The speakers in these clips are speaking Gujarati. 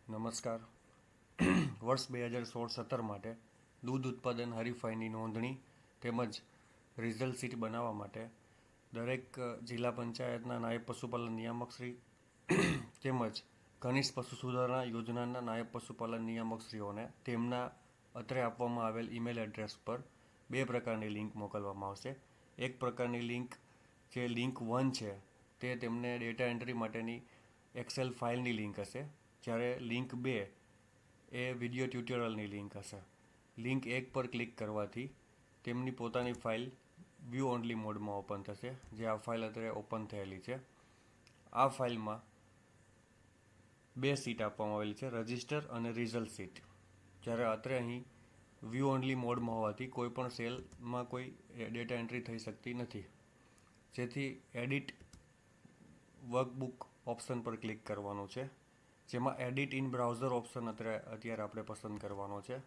નમસ્કાર. વર્ષ 2016-17 માટે દૂધ ઉત્પાદન હરીફાઈની નોંધણી તેમજ રિઝલ્ટ શીટ બનાવવા માટે દરેક જિલ્લા પંચાયતના નાયબ પશુપાલન નિયામક શ્રી તેમજ ઘનિષ્ઠ પશુ સુધારણા યોજનાના નાયબ પશુપાલન નિયામક શ્રીઓને તેમના અત્રે આપવામાં આવેલ ઈમેલ એડ્રેસ પર બે પ્રકારની લિંક મોકલવામાં આવશે. એક પ્રકારની લિંક જે લિંક 1 છે તે તેમને ડેટા એન્ટ્રી માટેની એક્સેલ ફાઇલની લિંક હશે, જ્યારે લિંક 2 એ વિડીયો ટ્યુટોરિયલની લિંક હશે. લિંક 1 પર ક્લિક કરવાથી તેમની પોતાની ફાઇલ વ્યૂ ઓનલી મોડમાં ઓપન થશે, જે આ ફાઇલ અત્યારે ઓપન થયેલી છે. આ ફાઇલમાં બે સીટ આપવામાં આવેલી છે, રજિસ્ટર અને રિઝલ્ટ સીટ. જ્યારે અત્યારે અહીં વ્યૂ ઓનલી મોડમાં હોવાથી કોઈ પણ સેલમાં કોઈ ડેટા એન્ટ્રી થઈ શકતી નથી, જેથી એડિટ વર્કબુક ઓપ્શન પર ક્લિક કરવાનું છે, જેમાં એડિટ ઇન બ્રાઉઝર ઓપ્શન અત્યારે આપણે પસંદ કરવાનો છે,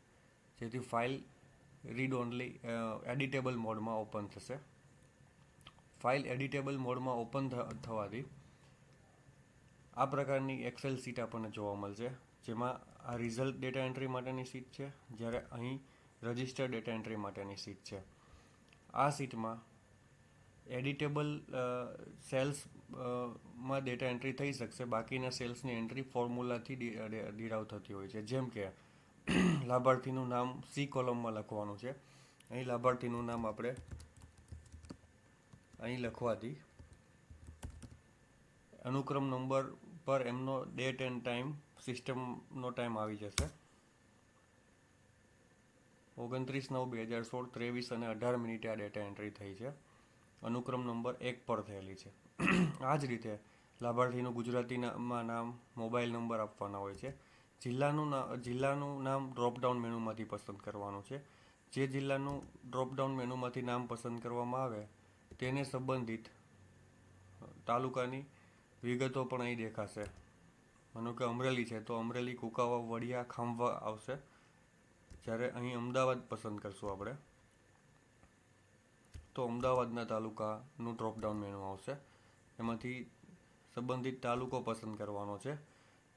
જેથી ફાઇલ રીડ ઓનલી એડિટેબલ મોડમાં ઓપન થશે. ફાઇલ એડિટેબલ મોડમાં ઓપન થવાથી આ પ્રકારની એક્સેલ સીટ આપણને જોવા મળશે, જેમાં આ રિઝલ્ટ ડેટા એન્ટ્રી માટેની સીટ છે, જ્યારે અહીં રજિસ્ટર ડેટા એન્ટ્રી માટેની સીટ છે. આ સીટમાં એડિટેબલ સેલ્સમાં ડેટા એન્ટ્રી થઈ શકશે, બાકીના સેલ્સની એન્ટ્રી ફોર્મ્યુલાથી ડિરાવ થતી હોય છે. જેમ કે લાભાર્થીનું નામ સી કોલમમાં લખવાનું છે. અહીં લાભાર્થીનું નામ આપણે અહીં લખવાથી અનુક્રમ નંબર પર એમનો ડેટ એન્ડ ટાઈમ સિસ્ટમનો ટાઈમ આવી જશે. 29/9/2016 23 અને 18 મિનિટે આ ડેટા એન્ટ્રી થઈ છે. અનુક્રમ નંબર 1 પર થયેલી છે. આ જ રીતે લાભાર્થીનું ગુજરાતીમાં નામ, મોબાઈલ નંબર આપવાના હોય છે. જિલ્લાનું નામ ડ્રોપડાઉન મેનુમાંથી પસંદ કરવાનું છે. જે જિલ્લાનું ડ્રોપડાઉન મેનુમાંથી નામ પસંદ કરવામાં આવે તેને સંબંધિત તાલુકાની વિગતો પણ અહીં દેખાશે. માનો કે અમરેલી છે તો અમરેલી, કુકાવા, વડિયા, ખાંભા આવશે. જ્યારે અહીં અમદાવાદ પસંદ કરશું આપણે તો અમદાવાદના તાલુકાનું ડ્રોપડાઉન મેનુ આવશે. એમાંથી સંબંધિત તાલુકો પસંદ કરવાનો છે.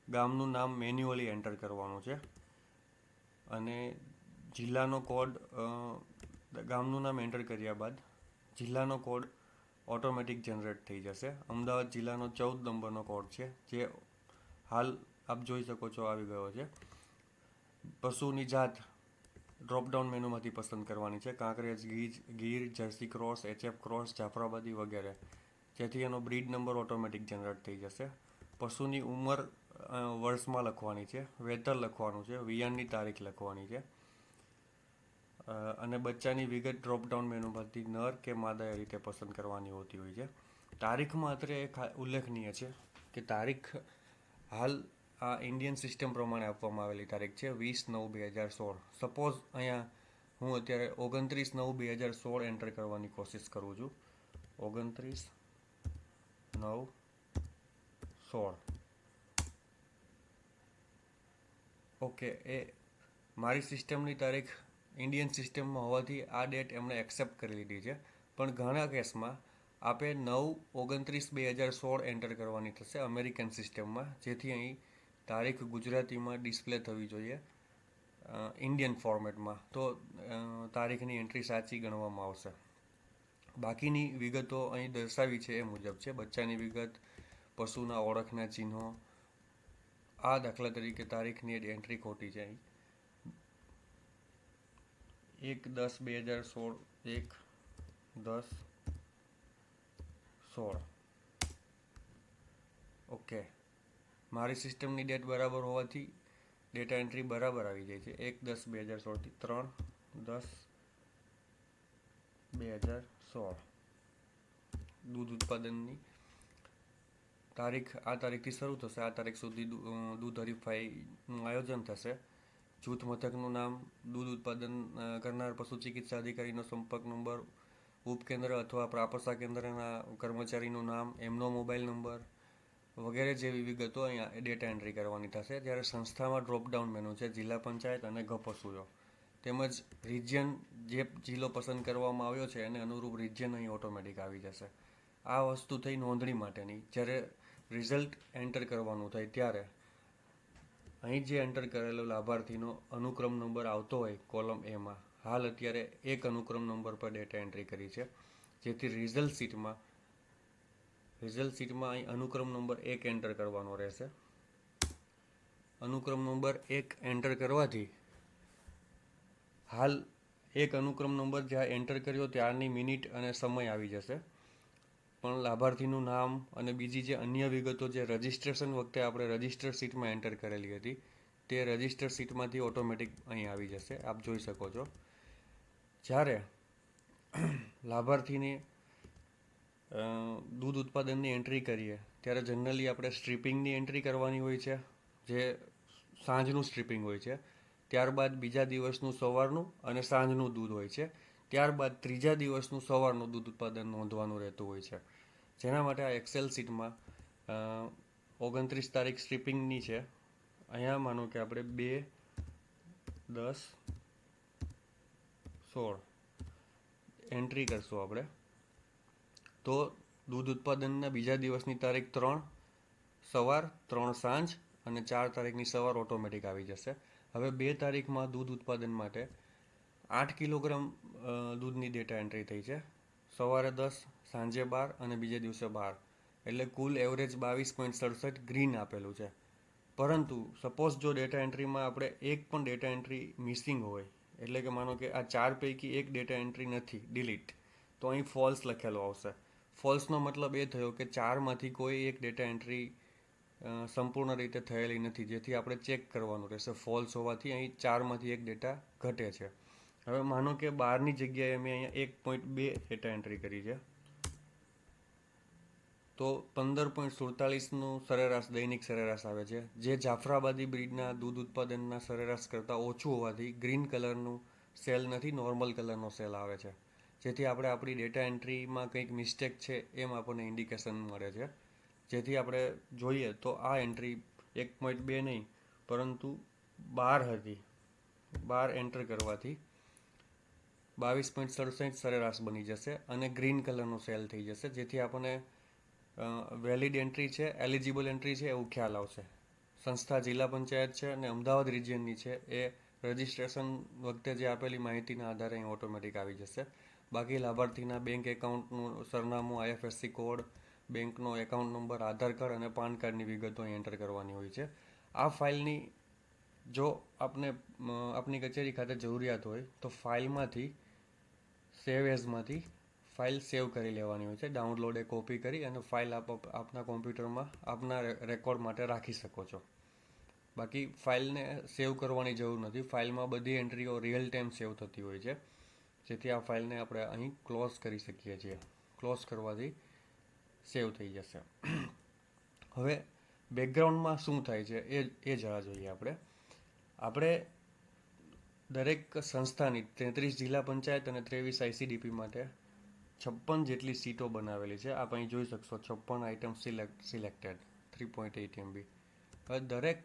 ગામનું નામ મેન્યુઅલી એન્ટર કરવાનું છે અને જિલ્લાનો કોડ, ગામનું નામ એન્ટર કર્યા બાદ જિલ્લાનો કોડ ઓટોમેટિક જનરેટ થઈ જશે. અમદાવાદ જિલ્લાનો 14 નંબરનો કોડ છે, જે હાલ આપ જોઈ શકો છો આવી ગયો છે. પશુની જાત ડ્રોપડાઉન મેનુમાંથી પસંદ કરવાની છે, Kankrej, Gir, jersey cross, HF cross, Jafarabadi વગેરે, જેથી એનો બ્રીડ નંબર ઓટોમેટિક જનરેટ થઈ જશે. પશુની ઉંમર વર્ષમાં લખવાની છે, વેતર લખવાનું છે, વિયાણની તારીખ લખવાની છે અને બચ્ચાની વિગત ડ્રોપડાઉન મેનુમાંથી નર કે માદા એ રીતે પસંદ કરવાની હોતી હોય છે. તારીખમાં અત્રે એક ઉલ્લેખનીય છે કે તારીખ હાલ આ ઇન્ડિયન સિસ્ટમ પ્રમાણે આપવામાં આવેલી તારીખ છે 20/9/2016. સપોઝ અહીંયા હું અત્યારે 29/9/2016 એન્ટર કરવાની કોશિશ કરું છું. 29/9/16. ઓકે, એ મારી સિસ્ટમની તારીખ ઇન્ડિયન સિસ્ટમમાં હોવાથી આ ડેટ એમણે એક્સેપ્ટ કરી લીધી છે. પણ ઘણા કેસમાં આપે 9/29/2016 એન્ટર કરવાની થશે અમેરિકન સિસ્ટમમાં, જેથી અહીં તારીખ ગુજરાતીમાં ડિસ્પ્લે થવી જોઈએ ઇન્ડિયન ફોર્મેટમાં, તો તારીખની એન્ટ્રી સાચી ગણવામાં આવશે. બાકીની વિગતો અહીં દર્શાવી છે એ મુજબ છે. બચ્ચાની વિગત, પશુના ઓળખના ચિહ્નો. આ દાખલા તરીકે તારીખની એન્ટ્રી ખોટી છે. અહીં 1/10/2016, 1/10/16. ઓકે, મારી સિસ્ટમની ડેટ બરાબર હોવાથી ડેટા એન્ટ્રી બરાબર આવી જાય છે. 1/10/2016 થી 3/10/2016. દૂધ ઉત્પાદનની તારીખ આ તારીખથી શરૂ થશે. આ તારીખ સુધી દૂધ હરીફાઈનું આયોજન થશે. જૂથ મથકનું નામ, દૂધ ઉત્પાદન કરનાર પશુ ચિકિત્સા અધિકારીનો સંપર્ક નંબર, ઉપકેન્દ્ર અથવા પ્રાપસા કેન્દ્રના કર્મચારીનું નામ, એમનો મોબાઈલ નંબર વગેરે જેવી વિગતો અહીંયા ડેટા એન્ટ્રી કરવાની થશે. જ્યારે સંસ્થામાં ડ્રોપડાઉન મેનુ છે, જિલ્લા પંચાયત અને ગપસુઓ તેમજ રિજિયન, જે જિલ્લો પસંદ કરવામાં આવ્યો છે એને અનુરૂપ રિજિયન અહીં ઓટોમેટિક આવી જશે. આ વસ્તુ થઈ નોંધણી માટેની. જ્યારે રિઝલ્ટ એન્ટર કરવાનું થાય ત્યારે અહીં જે એન્ટર કરેલો લાભાર્થીનો અનુક્રમ નંબર આવતો હોય કોલમ એમાં, હાલ અત્યારે એક અનુક્રમ નંબર પર ડેટા એન્ટ્રી કરી છે, જેથી રિઝલ્ટ સીટમાં અહીં અનુક્રમ નંબર 1 એન્ટર કરવાનો રહેશે. અનુક્રમ નંબર 1 એન્ટર કરવાથી હાલ એક અનુક્રમ નંબર જ્યાં એન્ટર કર્યો ત્યારની મિનિટ અને સમય આવી જશે, પણ લાભાર્થીનું નામ અને બીજી જે અન્ય વિગતો જે રજિસ્ટ્રેશન વખતે આપણે રજિસ્ટર સીટમાં એન્ટર કરેલી હતી તે રજિસ્ટર સીટમાંથી ઓટોમેટિક અહીં આવી જશે, આપ જોઈ શકો છો. જ્યારે લાભાર્થીને દૂધ ઉત્પાદનની એન્ટ્રી કરીએ ત્યારે જનરલી આપણે સ્ટ્રીપિંગની એન્ટ્રી કરવાની હોય છે, જે સાંજનું સ્ટ્રીપિંગ હોય છે. ત્યારબાદ બીજા દિવસનું સવારનું અને સાંજનું દૂધ હોય છે. ત્યારબાદ ત્રીજા દિવસનું સવારનું દૂધ ઉત્પાદન નોંધવાનું રહેતું હોય છે. જેના માટે આ એક્સેલ શીટમાં 29 તારીખ સ્ટ્રીપિંગની છે. અહીંયા માનો કે આપણે 2, 10, 16 એન્ટ્રી કરશું આપણે, તો દૂધ ઉત્પાદનના બીજા દિવસની તારીખ 3 સવાર, 3 સાંજ અને 4 તારીખની સવાર ઓટોમેટિક આવી જશે. હવે 2 તારીખમાં દૂધ ઉત્પાદન માટે 8 કિલોગ્રામ દૂધની ડેટા એન્ટ્રી થઈ છે. સવારે 10, સાંજે 12 અને બીજે દિવસે 12, એટલે કુલ એવરેજ 22.67 ગ્રીન આપેલું છે. પરંતુ સપોઝ જો ડેટા એન્ટ્રીમાં આપણે એક પણ ડેટા એન્ટ્રી મિસિંગ હોય, એટલે કે માનો કે આ 4 પૈકી એક ડેટા એન્ટ્રી નથી, ડિલીટ, તો અહીં ફોલ્સ લખેલો આવશે. ફોલ્સનો મતલબ એ થયો કે 4માંથી કોઈ એક ડેટા એન્ટ્રી સંપૂર્ણ રીતે થયેલી નથી, જેથી આપણે ચેક કરવાનું રહેશે. ફોલ્સ હોવાથી અહીં 4માંથી એક ડેટા ઘટે છે. હવે માનો કે 12ની જગ્યાએ મેં અહીંયા 1.2 ડેટા એન્ટ્રી કરી છે, તો 15.47નું સરેરાશ દૈનિક સરેરાશ આવે છે, જે જાફરાબાદી બ્રીડના દૂધ ઉત્પાદનના સરેરાશ કરતાં ઓછું હોવાથી ગ્રીન કલરનું સેલ નથી, નોર્મલ કલરનો સેલ આવે છે. જેથી આપણે આપણી ડેટા એન્ટ્રીમાં કંઈક મિસ્ટેક છે એમ આપણને ઇન્ડિકેશન મળે છે. જેથી આપણે જોઈએ તો આ એન્ટ્રી 1.2 નહીં પરંતુ 12 હતી. 12 એન્ટર કરવાથી 22.67 સરેરાશ બની જશે અને ગ્રીન કલરનો સેલ થઈ જશે, જેથી આપણને વેલિડ એન્ટ્રી છે, એલિજિબલ એન્ટ્રી છે એવું ખ્યાલ આવશે. સંસ્થા જિલ્લા પંચાયત છે અને અમદાવાદ રિજિયનની છે, એ રજિસ્ટ્રેશન વખતે જે આપેલી માહિતીના આધારે અહીં ઓટોમેટિક આવી જશે. બાકી લાભાર્થીના બેંક એકાઉન્ટનું સરનામું, IFSC કોડ, બેંકનો એકાઉન્ટ નંબર, આધાર કાર્ડ અને પાન કાર્ડની વિગતો અહીં એન્ટર કરવાની હોય છે. આ ફાઇલની જો આપની કચેરી ખાતે જરૂરિયાત હોય તો ફાઇલમાંથી સેવ એઝમાંથી ફાઇલ સેવ કરી લેવાની હોય છે. ડાઉનલોડ એ કોપી કરી અને ફાઇલ આપના કોમ્પ્યુટરમાં આપના રેકોર્ડ માટે રાખી શકો છો. બાકી ફાઇલને સેવ કરવાની જરૂર નથી. ફાઇલમાં બધી એન્ટ્રીઓ રિયલ ટાઈમ સેવ થતી હોય છે, જેથી આ ફાઇલને આપણે અહીં ક્લોઝ કરી શકીએ છીએ. ક્લોઝ કરવાથી સેવ થઈ જશે. હવે બેકગ્રાઉન્ડમાં શું થાય છે એ જરા જોઈએ આપણે દરેક સંસ્થાની 33 જિલ્લા પંચાયત અને 23 ICDP માટે 56 જેટલી સીટો બનાવેલી છે. આપ અહીં જોઈ શકશો 56 આઇટમ સિલેક્ટેડ 3.8 MB. હવે દરેક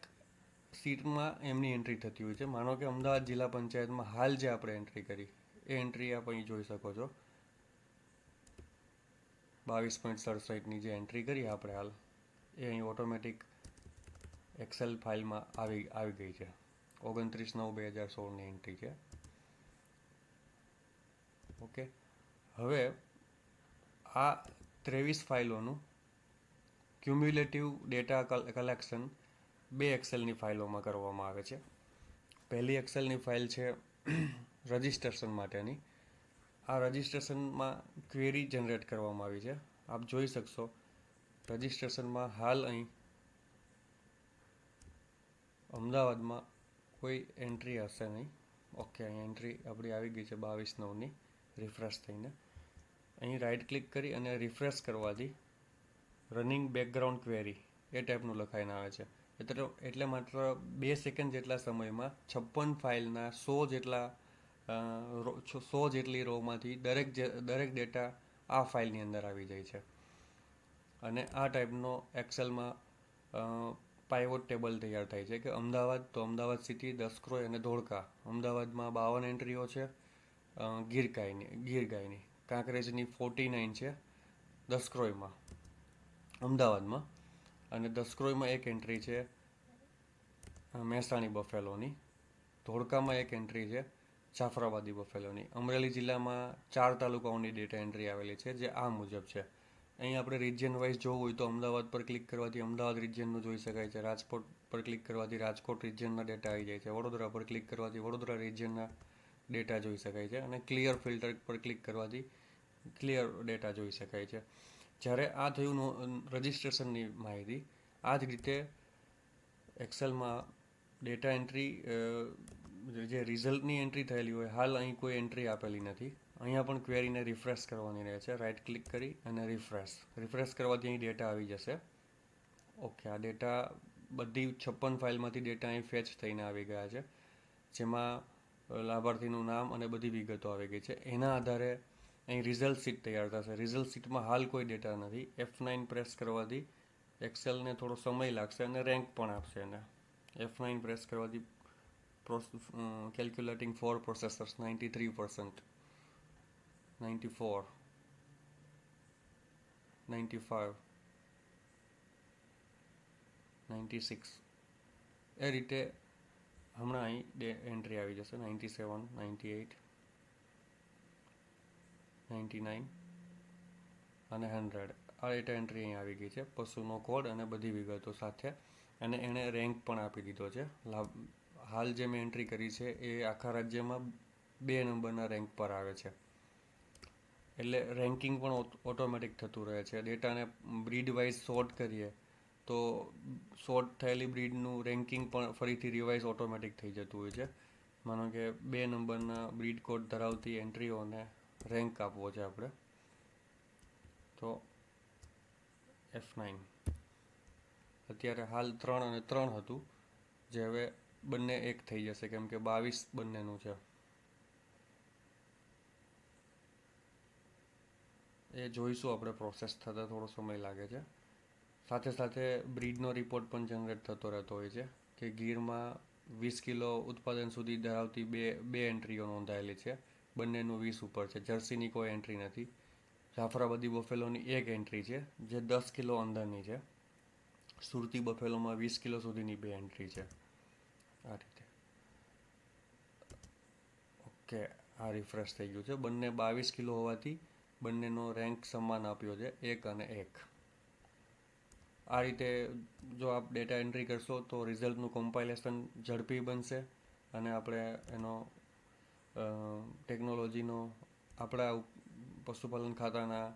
સીટમાં એમની એન્ટ્રી થતી હોય છે. માનો કે અમદાવાદ જિલ્લા પંચાયતમાં હાલ જે આપણે એન્ટ્રી કરી એ એન્ટ્રી આપ અહીં જોઈ શકો છો. 22.67ની જે એન્ટ્રી કરી આપણે હાલ એ અહીં ઓટોમેટિક એક્સેલ ફાઇલમાં આવી ગઈ છે. 29/9/2016ની એન્ટ્રી છે. ઓકે, હવે આ 23 ફાઇલોનું ક્યુમ્યુલેટિવ ડેટા કલેક્શન 2 એક્સેલની ફાઇલોમાં કરવામાં આવે છે. પહેલી એક્સેલની ફાઇલ છે રજિસ્ટ્રેશન માટેની. આ રજિસ્ટ્રેશનમાં ક્વેરી જનરેટ કરવામાં આવી છે. આપ જોઈ શકશો રજિસ્ટ્રેશનમાં હાલ અહીં અમદાવાદમાં કોઈ એન્ટ્રી હશે નહીં. ઓકે, અહીં એન્ટ્રી આપણી આવી ગઈ છે 22/9ની રિફ્રેશ થઈને. અહીં રાઇટ ક્લિક કરી અને રિફ્રેશ કરવાથી રનિંગ બેકગ્રાઉન્ડ ક્વેરી એ ટાઈપનું લખાઈને આવે છે. એટલે માત્ર 2 સેકન્ડ જેટલા સમયમાં 56 ફાઇલના 100 જેટલી રોમાંથી દરેક ડેટા આ ફાઇલની અંદર આવી જાય છે. અને આ ટાઈપનો એક્સેલમાં પાઇવોટ ટેબલ તૈયાર થાય છે કે અમદાવાદ તો અમદાવાદ સિટી, દસક્રોય અને ધોળકા. અમદાવાદમાં 52 એન્ટ્રીઓ છે ગીર ગાયની. કાંકરેજની 49 છે દસક્રોયમાં અમદાવાદમાં, અને દસક્રોયમાં એક એન્ટ્રી છે મહેસાણી બફેલોની. ધોળકામાં એક એન્ટ્રી છે જાફરાબાદી બફેલોની. અમરેલી જિલ્લામાં 4 તાલુકાઓની ડેટા એન્ટ્રી આવેલી છે, જે આ મુજબ છે. અહીં આપણે રિજિયન વાઇઝ જોવું હોય તો અમદાવાદ પર ક્લિક કરવાથી અમદાવાદ રિજિયનનું જોઈ શકાય છે. રાજકોટ પર ક્લિક કરવાથી રાજકોટ રિજિયનના ડેટા આવી જાય છે. વડોદરા પર ક્લિક કરવાથી વડોદરા રિજિયનના ડેટા જોઈ શકાય છે. અને ક્લિયર ફિલ્ટર પર ક્લિક કરવાથી ક્લિયર ડેટા જોઈ શકાય છે. જ્યારે આ થયું રજિસ્ટ્રેશનની માહિતી, આ જ રીતે એક્સેલમાં ડેટા એન્ટ્રી જે રિઝલ્ટની એન્ટ્રી થયેલી હોય, હાલ અહીં કોઈ એન્ટ્રી આપેલી નથી. અહીંયા પણ ક્વેરીને રિફ્રેશ કરવાની રહે છે. રાઇટ ક્લિક કરી અને રિફ્રેશ કરવાથી અહીં ડેટા આવી જશે. ઓકે, આ ડેટા બધી 56 ફાઇલમાંથી ડેટા અહીં ફેચ થઈને આવી ગયા છે, જેમાં લાભાર્થીનું નામ અને બધી વિગતો આવી ગઈ છે. એના આધારે અહીં રિઝલ્ટ શીટ તૈયાર થશે. રિઝલ્ટ શીટમાં હાલ કોઈ ડેટા નથી. F9 પ્રેસ કરવાથી એક્સેલને થોડો સમય લાગશે અને રેન્ક પણ આપશે એને. F9 પ્રેસ કરવાથી calculating for processors 93%, 94, 95, 96 એ રીતે હમણાં અહીં એન્ટ્રી આવી જશે. 97, 98, 99 અને 100 આ ડેટા એન્ટ્રી અહીં આવી ગઈ છે, પશુનો કોડ અને બધી વિગતો સાથે. અને એણે રેન્ક પણ આપી દીધો છે. હાલ જે મેં એન્ટ્રી કરી છે એ આખા રાજ્યમાં 2 નંબરના રેન્ક પર આવે છે. એટલે રેન્કિંગ પણ ઓટોમેટિક થતું રહે છે. ડેટાને બ્રીડ વાઇઝ સોર્ટ કરીએ તો સોર્ટ થયેલી બ્રીડનું રેન્કિંગ પણ ફરીથી રિવાઇઝ ઓટોમેટિક થઈ જતું હોય છે. માનો કે 2 નંબરના બ્રીડ કોડ ધરાવતી એન્ટ્રીઓને રેન્ક આપવો છે આપણે, તો F9. અત્યારે હાલ 3 અને 3 હતું, જે હવે બંને 1 થઈ જશે, કેમ કે 22 બંનેનું છે. એ જોઈશું આપણે. પ્રોસેસ થતાં થોડો સમય લાગે છે. સાથે સાથે બ્રીડનો રિપોર્ટ પણ જનરેટ થતો રહેતો હોય છે કે ગીરમાં 20 કિલો ઉત્પાદન સુધી ધરાવતી બે એન્ટ્રીઓ નોંધાયેલી છે. બંનેનું 20 ઉપર છે. જર્સીની કોઈ એન્ટ્રી નથી. જાફરાબાદી બફેલોની એક એન્ટ્રી છે, જે 10 કિલો અંદરની છે. સુરતી બફેલોમાં 20 કિલો સુધીની 2 એન્ટ્રી છે. આ રીતે. ઓકે, આ રિફ્રેશ થઈ ગયું છે. બંને 22 કિલો હોવાથી બંનેનો રેન્ક સમાન આપ્યો છે, 1 અને 1. આ રીતે જો આપ ડેટા એન્ટ્રી કરશો તો રિઝલ્ટનું કમ્પાઇલેશન ઝડપી બનશે અને આપણે એનો ટેકનોલોજીનો આપણા પશુપાલન ખાતાના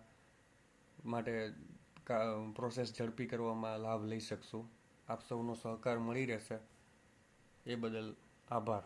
માટે પ્રોસેસ ઝડપી કરવામાં લાભ લઈ શકશું. આપ સૌનો સહકાર મળી રહેશે એ બદલ આભાર.